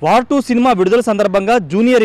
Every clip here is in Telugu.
వార్ 2 సినిమా విడుదల సందర్భంగా జూనియర్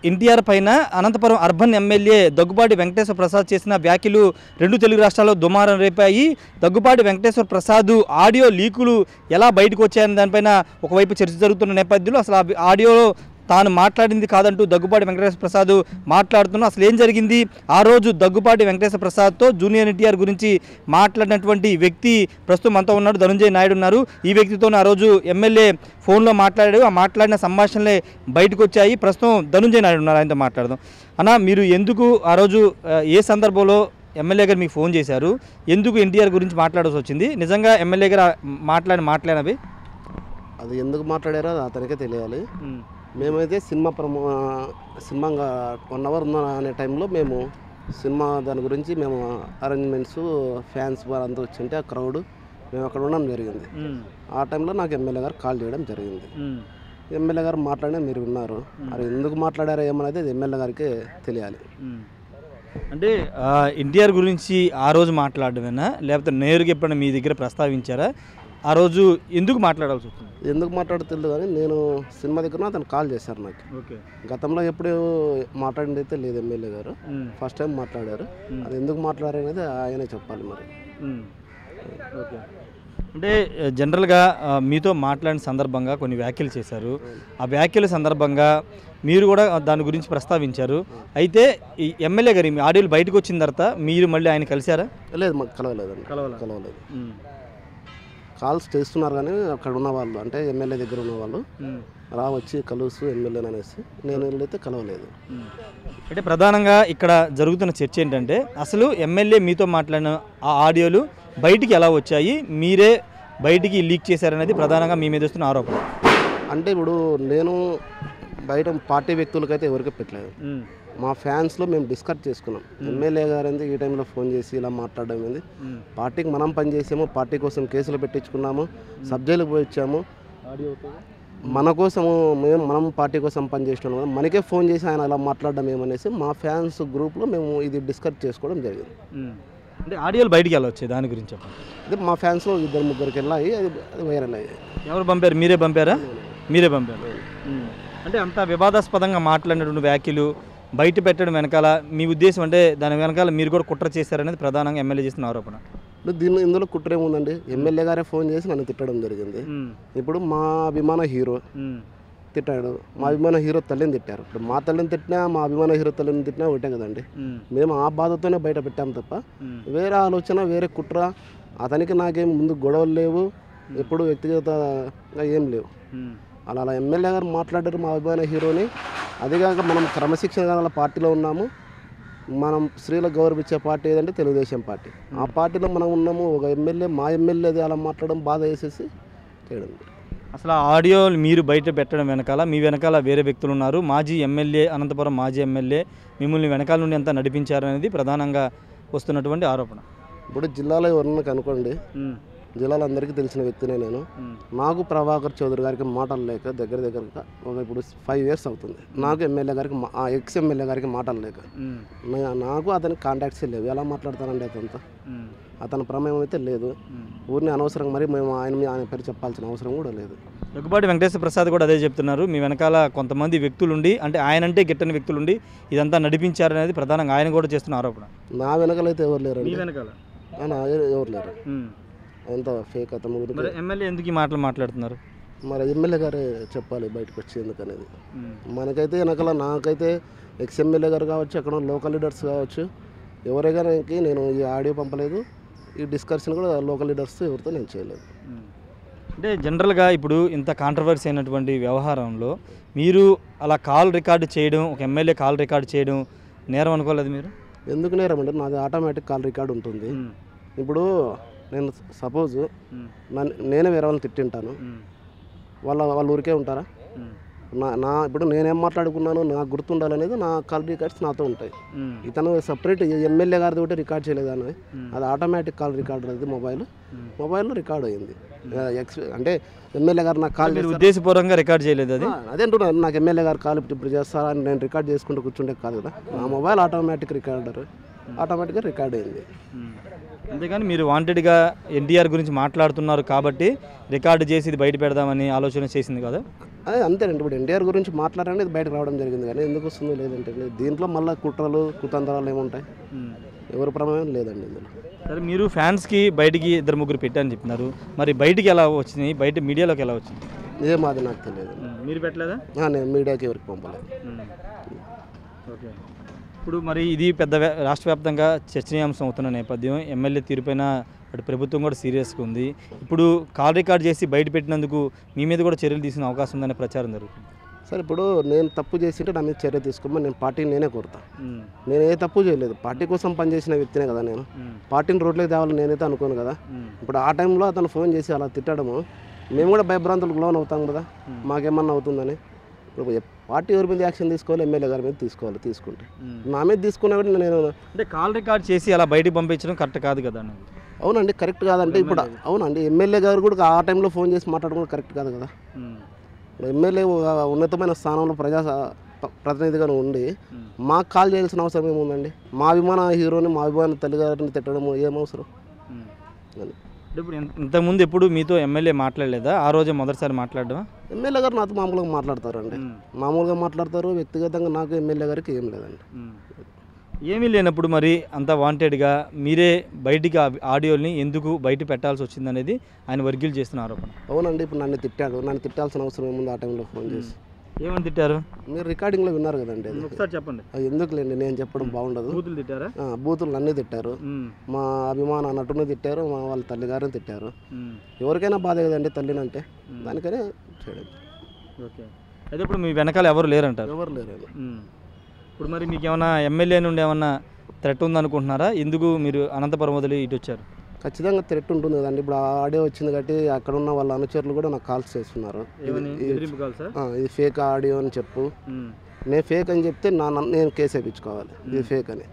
ఎన్టీఆర్ పైన అనంతపురం అర్బన్ ఎమ్మెల్యే దగ్గుబాటి వెంకటేశ్వర ప్రసాద్ చేసిన వ్యాఖ్యలు రెండు తెలుగు రాష్ట్రాల్లో దుమారం రేపాయి. దగ్గుబాటి వెంకటేశ్వర ప్రసాద్ ఆడియో లీకులు ఎలా బయటకు వచ్చాయని దానిపైన ఒకవైపు చర్చ జరుగుతున్న నేపథ్యంలో అసలు ఆ ఆడియోలో తాను మాట్లాడింది కాదంటూ దగ్గుబాటి వెంకటేశ్వర ప్రసాద్ మాట్లాడుతున్నా అసలు ఏం జరిగింది, ఆ రోజు దగ్గుబాటి వెంకటేశ్వర ప్రసాద్తో జూనియర్ ఎన్టీఆర్ గురించి మాట్లాడినటువంటి వ్యక్తి ప్రస్తుతం మనతో ఉన్నాడు, ధనుంజయ నాయుడు ఉన్నారు. ఈ వ్యక్తితో ఆ రోజు ఎమ్మెల్యే ఫోన్లో మాట్లాడాడు. ఆ మాట్లాడిన సంభాషణలే బయటకు వచ్చాయి. ప్రస్తుతం ధనుంజయ నాయుడు ఉన్నారు, ఆయనతో మాట్లాడదాం. అన్న, మీరు ఎందుకు ఆ రోజు ఏ సందర్భంలో ఎమ్మెల్యే గారు మీకు ఫోన్ చేశారు, ఎందుకు ఎన్టీఆర్ గురించి మాట్లాడాల్సి వచ్చింది, నిజంగా ఎమ్మెల్యే గారు మాట్లాడినవి అది ఎందుకు మాట్లాడారో అది అతనికే తెలియాలి. మేమైతే సినిమా 1 అవర్ ఉందా అనే టైంలో మేము సినిమా దాని గురించి మేము అరేంజ్మెంట్స్ ఫ్యాన్స్ వాళ్ళంతా వచ్చింటే ఆ క్రౌడ్ మేము అక్కడ ఉండడం జరిగింది. ఆ టైంలో నాకు ఎమ్మెల్యే గారు కాల్ చేయడం జరిగింది. ఎమ్మెల్యే గారు మాట్లాడినా మీరు విన్నారు. అది ఎందుకు మాట్లాడారో ఏమనేది ఎమ్మెల్యే గారికి తెలియాలి. అంటే ఎన్టీఆర్ గురించి ఆ రోజు మాట్లాడమేనా, లేకపోతే నేరుగా ఎప్పుడైనా మీ దగ్గర ప్రస్తావించారా, ఆ రోజు ఎందుకు మాట్లాడాల్సి వచ్చింది? ఎందుకు మాట్లాడుతుంది కానీ నేను సినిమా దగ్గర అతను కాల్ చేశారు నాకు. గతంలో ఎప్పుడు మాట్లాడింది అయితే లేదు ఎమ్మెల్యే గారు, ఫస్ట్ టైం మాట్లాడారు. అది ఎందుకు మాట్లాడారు అనేది ఆయనే చెప్పాలి మరి. ఓకే, అంటే జనరల్గా మీతో మాట్లాడిన సందర్భంగా కొన్ని వ్యాఖ్యలు చేశారు. ఆ వ్యాఖ్యల సందర్భంగా మీరు కూడా దాని గురించి ప్రస్తావించారు. అయితే ఈ ఎమ్మెల్యే గారి మీ ఆడియోలు బయటకు వచ్చిన తర్వాత మీరు మళ్ళీ ఆయన కలిశారా? లేదు, మాకు కలవలేదండి. కలవలేదు. కాల్స్ చేస్తున్నారు కానీ అక్కడ ఉన్న వాళ్ళు అంటే ఎమ్మెల్యే దగ్గర ఉన్న వాళ్ళు వచ్చి కలుసు ఎమ్మెల్యేని అనేసి నేను వెళ్ళైతే కలవలేదు. అంటే ప్రధానంగా ఇక్కడ జరుగుతున్న చర్చ ఏంటంటే అసలు ఎమ్మెల్యే మీతో మాట్లాడిన ఆ ఆడియోలు బయటికి ఎలా వచ్చాయి, మీరే బయటికి లీక్ చేశారనేది ప్రధానంగా మీ మీద వస్తున్న ఆరోపణ. అంటే ఇప్పుడు నేను బయట పార్టీ వ్యక్తులకైతే ఎవరికి పెట్టలేదు. మా ఫ్యాన్స్లో మేము డిస్కస్ చేసుకున్నాం. ఎమ్మెల్యే గారు ఏంది ఈ టైంలో ఫోన్ చేసి ఇలా మాట్లాడడం ఏంది, పార్టీకి మనం పనిచేసాము, పార్టీ కోసం కేసులు పెట్టించుకున్నాము, సబ్జెక్టులకు పోయి వచ్చాము, మన కోసము మనం పార్టీ కోసం పనిచేస్తున్నాము, మనకే ఫోన్ చేసి ఆయన అలా మాట్లాడడం ఏమనేసి మా ఫ్యాన్స్ గ్రూప్లో మేము ఇది డిస్కస్ చేసుకోవడం జరిగింది. అంటే ఆడియోలు బయటికి వెళ్ళొచ్చాయి, దాని గురించి చెప్పండి. అదే మా ఫ్యాన్స్లో 2-3 వెళ్ళాయి, అది వైరల్ అయ్యాయి. ఎవరు పంపారు? మీరే పంపారా? మీరే పంపారు. అంటే అంత వివాదాస్పదంగా మాట్లాడినటువంటి వ్యాఖ్యలు బయట పెట్టడం వెనకాల మీ ఉద్దేశం అంటే దాని వెనకాల మీరు కూడా కుట్ర చేశారనేది ప్రధానంగా ఎమ్మెల్యే చేస్తున్న ఆరోపణ. ఇందులో కుట్ర ఏముందండి, ఎమ్మెల్యే గారే ఫోన్ చేసి నన్ను తిట్టడం జరిగింది. ఇప్పుడు మా అభిమాన హీరో తిట్టాడు, మా అభిమాన హీరో తల్లిని తిట్టారు. ఇప్పుడు మా తల్లిని తిట్టినా మా అభిమాన హీరో తల్లిని తిట్టినా ఒకటే కదండి. మేము ఆ బాధతోనే బయట పెట్టాము తప్ప వేరే ఆలోచన వేరే కుట్ర అతనికి నాకేం ముందు గొడవలు లేవు, ఎప్పుడు వ్యక్తిగతంగా ఏం లేవు. అలా ఎమ్మెల్యే గారు మాట్లాడారు మా అభిమాన హీరోని. అదిగాక మనం క్రమశిక్షణ గల పార్టీలో ఉన్నాము. మనం స్త్రీలకు గౌరవించే పార్టీ ఏదంటే తెలుగుదేశం పార్టీ. ఆ పార్టీలో మనం ఉన్నాము. ఒక ఎమ్మెల్యే మా ఎమ్మెల్యేది అలా మాట్లాడడం బాధ వేసేసి చేయడం. అసలు ఆ ఆడియో మీరు బయట పెట్టడం వెనకాల మీ వెనకాల వేరే వ్యక్తులు ఉన్నారు. మాజీ ఎమ్మెల్యే, అనంతపురం మాజీ ఎమ్మెల్యే మిమ్మల్ని వెనకాల నుండి ఎంత నడిపించారనేది ప్రధానంగా వస్తున్నటువంటి ఆరోపణ. ఇప్పుడు జిల్లాలో ఎవరన్నా కనుకోండి, జిల్లాలో అందరికీ తెలిసిన వ్యక్తినే నేను. నాకు ప్రభాకర్ చౌదరి గారికి మాటలు లేక దగ్గరగా ఇప్పుడు 5 years అవుతుంది. నాకు ఎమ్మెల్యే గారికి ఎక్స్ ఎమ్మెల్యే గారికి మాటలు లేక నాకు అతనికి కాంటాక్ట్స్ లేవు. ఎలా మాట్లాడతానండి అతనితో? అతని ప్రమేయం అయితే లేదు. ఊరిని అనవసరంగా మరి మేము ఆయన పేరు చెప్పాల్సిన అవసరం కూడా లేదు. దగ్గుబాటి వెంకటేశ్వర ప్రసాద్ కూడా అదే చెప్తున్నారు. మీ వెనకాల కొంతమంది వ్యక్తులుండి, అంటే ఆయన అంటే గిట్టని వ్యక్తులుండి ఇదంతా నడిపించారనేది ప్రధానంగా ఆయన కూడా చేస్తున్న ఆరోపణ. నా వెనకాలైతే ఎవరు లేరు. ఎవరు లేరు. అంత ఫేక్ అతను. ఎమ్మెల్యే ఎందుకు ఈ మాటలు మాట్లాడుతున్నారు? మరి ఎమ్మెల్యే గారే చెప్పాలి బయటకు వచ్చి ఎందుకనేది. మనకైతే వెనకాల నాకైతే ఎక్స్ ఎమ్మెల్యే గారు కావచ్చు, అక్కడ లోకల్ లీడర్స్ కావచ్చు, ఎవరైనా నేను ఈ ఆడియో పంపలేదు. ఈ డిస్కషన్ కూడా లోకల్ లీడర్స్ ఎవరితో నేను చేయలేదు. అంటే జనరల్గా ఇప్పుడు ఇంత కాంట్రవర్సీ అయినటువంటి వ్యవహారంలో మీరు అలా కాల్ రికార్డు చేయడం, ఒక ఎమ్మెల్యే కాల్ రికార్డు చేయడం నేరం అనుకోలేదు మీరు? ఎందుకు నేరం అంటే నాది ఆటోమేటిక్ కాల్ రికార్డు ఉంటుంది. ఇప్పుడు నేను సపోజ్ నేనే వేరే వాళ్ళని తిట్టింటాను, వాళ్ళ ఊరికే ఉంటారా? ఇప్పుడు నేనేం మాట్లాడుకున్నాను నాకు గుర్తుండాలనేది నా కాల్ రికార్డ్స్ నాతో ఉంటాయి. ఇతను సపరేట్ ఎమ్మెల్యే గారిది ఒకటి రికార్డ్ చేయలేదు అని, అది ఆటోమేటిక్ కాల్ రికార్డర్. అది మొబైల్లో రికార్డ్ అయ్యింది. అంటే ఎమ్మెల్యే గారు నాకు కాల్ ఉద్దేశపూర్వకంగా రికార్డ్ చేయలేదు. అది అదే అంటున్నాను, నాకు ఎమ్మెల్యే గారు కాల్ ఇప్పుడు చేస్తారా అని నేను రికార్డ్ చేసుకుంటూ కూర్చుంటే కాదు కదా. నా మొబైల్ ఆటోమేటిక్ రికార్డర్, ఆటోమేటిక్గా రికార్డ్ అయింది. అంతేగాని మీరు వాంటెడ్గా ఎన్టీఆర్ గురించి మాట్లాడుతున్నారు కాబట్టి రికార్డు చేసి ఇది బయట పెడదామని ఆలోచన చేసింది కదా? అదే అంతేనండి. ఇప్పుడు ఎన్టీఆర్ గురించి మాట్లాడడానికి ఇది బయటకు రావడం జరిగింది, కానీ ఎందుకు వస్తుందో లేదంటే దీంట్లో మళ్ళీ కుట్రలు కుతంత్రాలు ఏముంటాయి, ఎవరి ప్రమేయం లేదండి ఇందులో. సరే, మీరు ఫ్యాన్స్కి బయటికి 2-3 పెట్టారని చెప్తున్నారు, మరి బయటికి ఎలా వచ్చినాయి, బయట మీడియాలోకి ఎలా వచ్చింది? ఏం అది నాకు తెలియదు. మీరు పెట్టలేదా? నేను మీడియాకి ఎవరికి పంపలేదు. ఓకే. ఇప్పుడు మరి ఇది పెద్ద రాష్ట్ర వ్యాప్తంగా చర్చనీయాంశం అవుతున్న నేపథ్యం, ఎమ్మెల్యే తీరుపైన అటు ప్రభుత్వం కూడా సీరియస్గా ఉంది. ఇప్పుడు కాల్ రికార్డ్ చేసి బయట పెట్టినందుకు మీ మీద కూడా చర్యలు తీసుకునే అవకాశం ఉందనే ప్రచారం జరుగుతుంది. సరే, ఇప్పుడు నేను తప్పు చేసింటే నా మీద చర్య తీసుకోమని నేను పార్టీని నేనే కోరుతా. నేను ఏ తప్పు చేయలేదు, పార్టీ కోసం పనిచేసిన వ్యక్తినే కదా నేను. పార్టీని రోడ్లోకి తేవాలని నేనైతే అనుకోను కదా. ఇప్పుడు ఆ టైంలో అతను ఫోన్ చేసి అలా తిట్టడము, మేము కూడా భయభ్రాంతులకు లోన్ అవుతాం కదా, మాకేమన్నా అవుతుందని. ఇప్పుడు పార్టీ ఎవరి మీద యాక్షన్ తీసుకోవాలి, ఎమ్మెల్యే గారి మీద తీసుకోవాలి. తీసుకుంటే నా మీద తీసుకున్నా కూడా నేను అంటే కాల్ రికార్డ్ చేసి అలా బయటికి పంపించడం కరెక్ట్ కాదు కదా? అవునండి, కరెక్ట్ కాదంటే ఇప్పుడు అవునండి, ఎమ్మెల్యే గారు కూడా ఆ టైంలో ఫోన్ చేసి మాట్లాడడం కరెక్ట్ కాదు కదా. ఎమ్మెల్యే ఉన్నతమైన స్థానంలో ప్రతినిధిగా ఉండి మాకు కాల్ చేయాల్సిన అవసరం ఏముందండి? మా అభిమాన హీరోని, మా అభిమాన తల్లిగారిని తిట్టడం ఏమవసరం? ఇప్పుడు ఇంతకుముందు ఎప్పుడు మీతో ఎమ్మెల్యే మాట్లాడలేదా? ఆ రోజే మొదటిసారి మాట్లాడడం? ఎమ్మెల్యే గారు నాతో మామూలుగా మాట్లాడతారండి, మామూలుగా మాట్లాడతారు. వ్యక్తిగతంగా నాకు ఎమ్మెల్యే గారికి ఏం లేదండి. ఏమీ లేనప్పుడు మరి అంత వాంటెడ్గా మీరే బయటికి ఆడియోని ఎందుకు బయట పెట్టాల్సి వచ్చిందనేది ఆయన వర్గీలు చేస్తున్న ఆరోపణ. అవునండి, ఇప్పుడు నన్ను తిట్టాడు, నన్ను తిట్టాల్సిన అవసరం ఏముంది? ఆ టైంలో ఫోన్ చేసి ఏమని తిట్టారు? మీరు రికార్డింగ్లో విన్నారు కదండి, ఒకసారి చెప్పండి. ఎందుకులేండి నేను చెప్పడం బాగుండదు. బూతులు తిట్టారా? బూతులు నన్ను తిట్టారు, మా అభిమాన నటుని తిట్టారు, మా వాళ్ళ తల్లిగారిని తిట్టారు. ఎవరికైనా బాధ కదండి తల్లిని అంటే, దానికనే చేయడం. ఓకే. అయితే ఇప్పుడు మీ వెనకాల ఎవరు లేరంటారు? ఎవరు లేరు. ఇప్పుడు మరి మీకు ఏమైనా ఎమ్మెల్యే నుండి ఏమన్నా థ్రెట్ ఉందనుకుంటున్నారా? ఎందుకు మీరు అనంతపురం వదిలి ఇటు వచ్చారు? ఖచ్చితంగా థ్రెట్ ఉంటుంది కదండి. ఇప్పుడు ఆడియో వచ్చింది కాబట్టి అక్కడ ఉన్న వాళ్ళ అనుచరులు కూడా నాకు కాల్స్ చేస్తున్నారు, ఇది ఫేక్ ఆడియో అని చెప్పు. నేను ఫేక్ అని చెప్తే నేను కేసు వేయించుకోవాలి, ఇది ఫేక్ అని.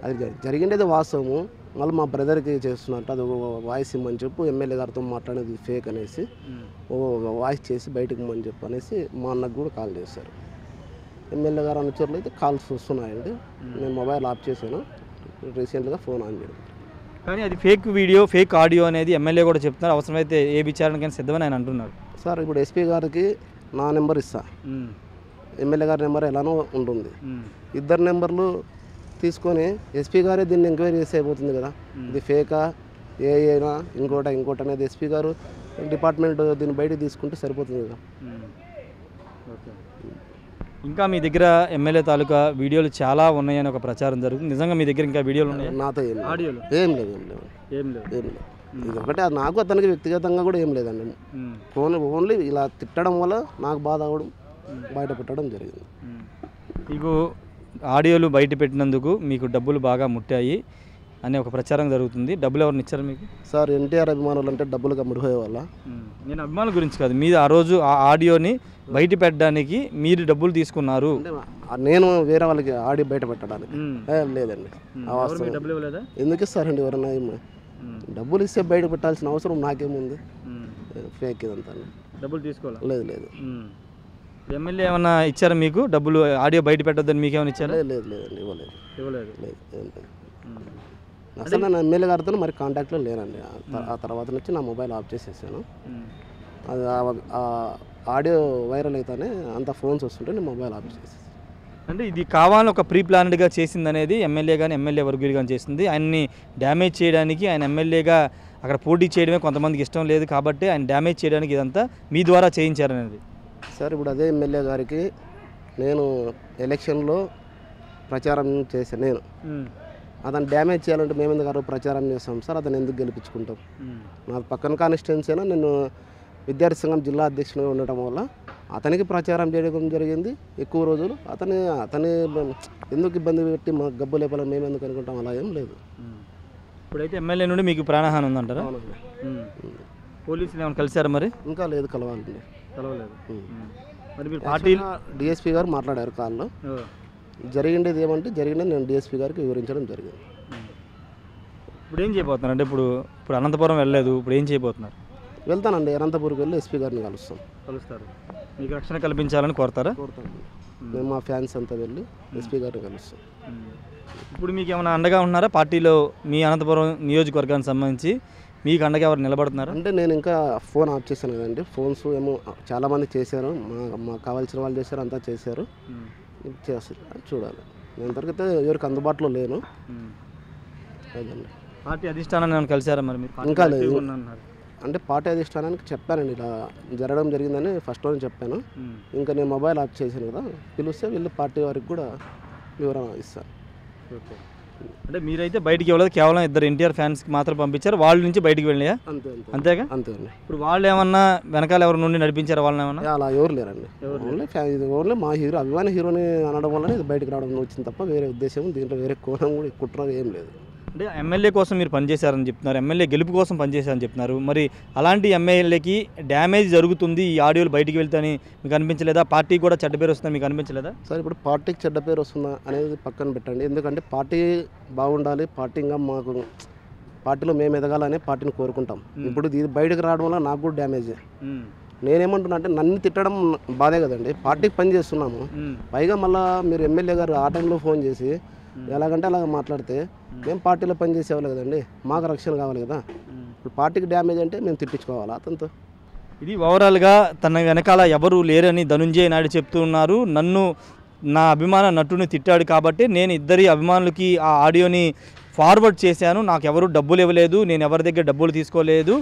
అది జరిగిండేది వాస్తవము, మళ్ళీ మా బ్రదర్కి చేస్తున్నట్టు అది ఒక వాయిస్ ఇమ్మని చెప్పు, ఎమ్మెల్యే గారితో మాట్లాడేది ఫేక్ అనేసి ఒక వాయిస్ చేసి బయటకు ఇమ్మని చెప్పు అనేసి మా అన్నకు కూడా కాల్ చేశారు. ఎమ్మెల్యే గారు అనుచరులు అయితే కాల్స్ వస్తున్నాయండి. నేను మొబైల్ ఆఫ్ చేశాను, రీసెంట్గా ఫోన్ ఆన్ చేయడం. కానీ అది ఫేక్ వీడియో, ఫేక్ ఆడియో అనేది ఎమ్మెల్యే కూడా చెప్తున్నారు, అవసరమైతే ఏ విచారణకైనా సిద్ధమని ఆయన అంటున్నారు. సార్, ఇప్పుడు ఎస్పీ గారికి నా నెంబర్ ఇస్తా, ఎమ్మెల్యే గారి నెంబర్ ఎలానో ఉంటుంది. ఇద్దరు నెంబర్లు తీసుకొని ఎస్పీ గారే దీన్ని ఎంక్వైరీ చేసి అయిపోతుంది కదా. ఇది ఫేకా ఏనా ఇంకోటి అనేది ఎస్పీ గారు డిపార్ట్మెంట్ దీన్ని బయటకు తీసుకుంటే సరిపోతుంది కదా. ఇంకా మీ దగ్గర ఎమ్మెల్యే తాలూకా వీడియోలు చాలా ఉన్నాయని ఒక ప్రచారం జరుగుతుంది, నిజంగా మీ దగ్గర ఇంకా వీడియోలు ఉన్నాయి? నాతో ఏం లేదు. ఇది ఒకటే, అది నాకు అతనికి వ్యక్తిగతంగా కూడా ఏం లేదండి. ఓన్లీ ఇలా తిట్టడం వల్ల నాకు బాధ అవ్వడం, బయట పెట్టడం జరిగింది. మీకు ఆడియోలు బయట పెట్టినందుకు మీకు డబ్బులు బాగా ముట్టాయి అనే ఒక ప్రచారం జరుగుతుంది, డబ్బులు ఎవరిని ఇచ్చారు మీకు? సార్, ఎన్టీఆర్ అభిమానులు అంటే డబ్బులుగా ముడిపోయే వాళ్ళ? నేను అభిమానుల గురించి కాదు, మీరు ఆ రోజు ఆ ఆడియోని బయట పెట్టడానికి మీరు డబ్బులు తీసుకున్నారు. నేను వేరే వాళ్ళకి ఆడియో బయట పెట్టడానికి లేదండి. డబ్బులు ఇవ్వలేదా? ఎందుకు ఇస్తారండి ఎవరన్నా? డబ్బులు ఇస్తే బయట పెట్టాల్సిన అవసరం నాకేముంది? ఫేక్ ఇదంతా. డబ్బులు తీసుకోవాలి? లేదు. ఎమ్మెల్యే ఏమన్నా ఇచ్చారా మీకు డబ్బులు ఆడియో బయట పెట్టొద్దని మీకు ఏమైనా ఇచ్చారా? లేదండి, ఇవ్వలేదు. అసలు నేను ఎమ్మెల్యే గారితో మరి కాంటాక్ట్లో లేనండి. ఆ తర్వాత నుంచి నా మొబైల్ ఆఫ్ చేసేసాను. అది ఆడియో వైరల్ అయితేనే అంత ఫోన్స్ వస్తుంటే నేను మొబైల్ ఆఫ్ చేసేసాను. అంటే ఇది కావాలని ఒక ప్రీ ప్లాన్డ్గా చేసింది అనేది ఎమ్మెల్యే కానీ ఎమ్మెల్యే వర్గీయులు కానీ చేసింది. ఆయన్ని డ్యామేజ్ చేయడానికి, ఆయన ఎమ్మెల్యేగా అక్కడ పోటీ చేయడమే కొంతమందికి ఇష్టం లేదు కాబట్టి ఆయన డ్యామేజ్ చేయడానికి ఇదంతా మీ ద్వారా చేయించారనేది. సార్, ఇప్పుడు అదే ఎమ్మెల్యే గారికి నేను ఎలక్షన్లో ప్రచారం చేశాను. నేను అతను డ్యామేజ్ చేయాలంటే మేము ఎందుకు ప్రచారం చేస్తాం సార్? అతను ఎందుకు గెలిపించుకుంటాం? నా పక్కన కాన్స్టిట్యున్సీ అయినా నేను విద్యార్థి సంఘం జిల్లా అధ్యక్షునిగా ఉండటం వల్ల అతనికి ప్రచారం చేయడం జరిగింది ఎక్కువ రోజులు. అతని ఎందుకు ఇబ్బంది పెట్టి మా గబ్బు లేపాలని మేము ఎందుకు అనుకుంటాం? అలా ఏం లేదు. ఇప్పుడైతే ఎమ్మెల్యే నుండి మీకు ప్రాణహాని ఉందంటారా? పోలీసులు ఏమైనా కలిసారా మరి? ఇంకా లేదు, కలవాలండి. కలవలేదు. మరి మీరు పార్టీ డిఎస్పీ గారు మాట్లాడారు కాల్లో. జరిగిండేది ఏమంటే జరిగింది నేను డిఎస్పీ గారికి వివరించడం జరిగింది. ఇప్పుడు ఏం చేయబోతున్నారు? అంటే ఇప్పుడు అనంతపురం వెళ్ళలేదు, ఇప్పుడు ఏం చేయబోతున్నారు? వెళ్తానండి, అనంతపురంకి వెళ్ళి ఎస్పీ గారిని కలుస్తారు. మీకు రక్షణ కల్పించాలని కోరుతారా? కోరుతాను. మేము మా ఫ్యాన్స్ అంతా వెళ్ళి ఎస్పీ గారిని కలుస్తాం. ఇప్పుడు మీకు ఏమైనా అండగా ఉన్నారా పార్టీలో? మీ అనంతపురం నియోజకవర్గానికి సంబంధించి మీకు అండగా ఎవరు నిలబడుతున్నారు? అంటే నేను ఇంకా ఫోన్ ఆఫ్ చేశాను కదండి. ఫోన్స్ ఏమో చాలామంది చేశారు, మాకు కావాల్సిన వాళ్ళు చేశారు, అంతా చేశారు. చేస్తారు చూడాలి. నేను ఇంతవరకైతే ఎవరికి అందుబాటులో లేను. అదండి. పార్టీ అధిష్టానాన్ని ఏమైనా కలిసారా మరి మీరు? ఇంకా లేదు. అంటే పార్టీ అధిష్టానానికి చెప్పానండి, ఇలా జరగడం జరిగిందని ఫస్ట్లోనే చెప్పాను. ఇంకా నేను మొబైల్ ఆఫ్ చేశాను కదా, పిలిస్తే వీళ్ళు పార్టీ వారికి కూడా వివరణ ఇస్తాను. ఓకే. అంటే మీరైతే బయటికి ఇవ్వలేదు, కేవలం 2 ఎన్టీఆర్ ఫ్యాన్స్కి మాత్రం పంపించారు, వాళ్ళ నుంచి బయటికి వెళ్ళినాయా? అంతే అంతేగా? అంతే అండి. ఇప్పుడు వాళ్ళు ఏమన్నా వెనకాల ఎవరి నుండి నడిపించారు వాళ్ళని ఏమన్నా? అలా ఎవరు లేరండి. ఓన్లీ మా హీరో, అభిమాని హీరోని అనడం వల్లనే ఇది బయటకు రావడం వచ్చింది తప్ప వేరే ఉద్దేశం దీంట్లో వేరే కోణం కూడా కుట్ర ఏం లేదు. అంటే ఎమ్మెల్యే కోసం మీరు పనిచేశారని చెప్తున్నారు, ఎమ్మెల్యే గెలుపు కోసం పనిచేశారని చెప్తున్నారు. మరి అలాంటి ఎమ్మెల్యేకి డ్యామేజ్ జరుగుతుంది ఈ ఆడియోలు బయటికి వెళ్తాయని మీకు అనిపించలేదా? పార్టీ కూడా చెడ్డ పేరు వస్తుందని మీకు అనిపించలేదా? సార్ ఇప్పుడు పార్టీకి చెడ్డ పేరు వస్తుందా అనేది పక్కన పెట్టండి. ఎందుకంటే పార్టీ బాగుండాలి, పార్టీగా మాకు పార్టీలో మేము ఎదగాలని పార్టీని కోరుకుంటాం. ఇప్పుడు ఇది బయటకు రావడం వల్ల నాకు కూడా డ్యామేజ్. నేనేమంటున్నా అంటే నన్ను తిట్టడం బాధే కదండి, పార్టీకి పని చేస్తున్నాము. పైగా మళ్ళీ మీరు ఎమ్మెల్యే గారు ఆ టైంలో ఫోన్ చేసి ఎలాగంటే అలాగ మాట్లాడితే మేము పార్టీలో పని చేసేవాళ్ళు కదండి, మాకు రక్షణ కావాలి కదా. ఇప్పుడు పార్టీకి డ్యామేజ్ అంటే మేము తిట్టించుకోవాలా అతనితో? ఇది ఓవరాల్గా తన వెనకాల ఎవరు లేరని ధనుంజయ నాయుడు చెప్తూ ఉన్నారు. నా అభిమాన నటుని తిట్టాడు కాబట్టి నేను 2 అభిమానులకి ఆ ఆడియోని ఫార్వర్డ్ చేశాను, నాకు ఎవరు డబ్బులు ఇవ్వలేదు, నేను ఎవరి దగ్గర డబ్బులు తీసుకోలేదు,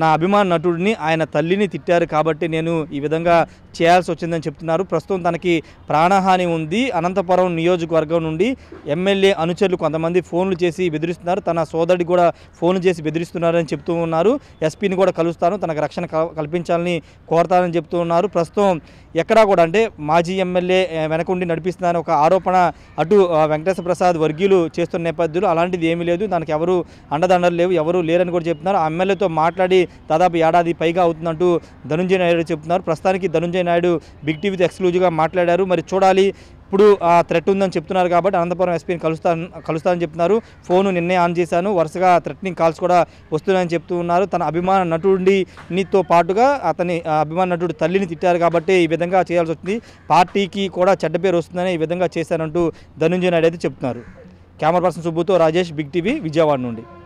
నా అభిమాన నటుడిని ఆయన తల్లిని తిట్టారు కాబట్టి నేను ఈ విధంగా చేయాల్సి వచ్చిందని చెప్తున్నారు. ప్రస్తుతం తనకి ప్రాణహాని ఉంది. అనంతపురం నియోజకవర్గం నుండి ఎమ్మెల్యే అనుచరులు కొంతమంది ఫోన్లు చేసి బెదిరిస్తున్నారు, తన సోదరుడికి కూడా ఫోన్లు చేసి బెదిరిస్తున్నారని చెప్తూ ఉన్నారు. ఎస్పీని కూడా కలుస్తాను, తనకు రక్షణ కల్పించాలని కోరతానని చెప్తూ ఉన్నారు. ప్రస్తుతం ఎక్కడా కూడా అంటే మాజీ ఎమ్మెల్యే వెనకుండి నడిపిస్తున్నారని ఒక ఆరోపణ అటు వెంకటేశ్వర ప్రసాద్ వర్గీయులు చేస్తున్న నేపథ్యంలో అలాంటిది ఏమీ లేదు, దానికి ఎవరు అండదండలు లేవు, ఎవరు లేరని కూడా చెప్తున్నారు. ఆ ఎమ్మెల్యేతో మాట్లాడి దాదాపు ఏడాది పైగా అవుతుందంటూ ధనుంజయ నాయుడు చెప్తున్నారు. ప్రస్తుతానికి ధనుంజయ నాయుడు బిగ్ టీవీతో ఎక్స్క్లూజివ్గా మాట్లాడారు. మరి చూడాలి, ఇప్పుడు ఆ థ్రెట్ ఉందని చెప్తున్నారు కాబట్టి అనంతపురం ఎస్పీని కలుస్తానని చెప్తున్నారు. ఫోను నిన్నే ఆన్ చేశాను, వరుసగా థ్రెట్నింగ్ కాల్స్ కూడా వస్తున్నాయని చెప్తూ ఉన్నారు. తన అభిమాన నటుడితో పాటుగా అతని అభిమాన నటుడు తల్లిని తిట్టారు కాబట్టి ఈ విధంగా చేయాల్సి వస్తుంది, పార్టీకి కూడా చెడ్డ పేరు వస్తుందని ఈ విధంగా చేశానంటూ ధనుంజయ నాయుడు అయితే చెప్తున్నారు. కెమెరా పర్సన్ సుబ్బుతో రాజేష్, బిగ్ టీవీ, విజయవాడ నుండి.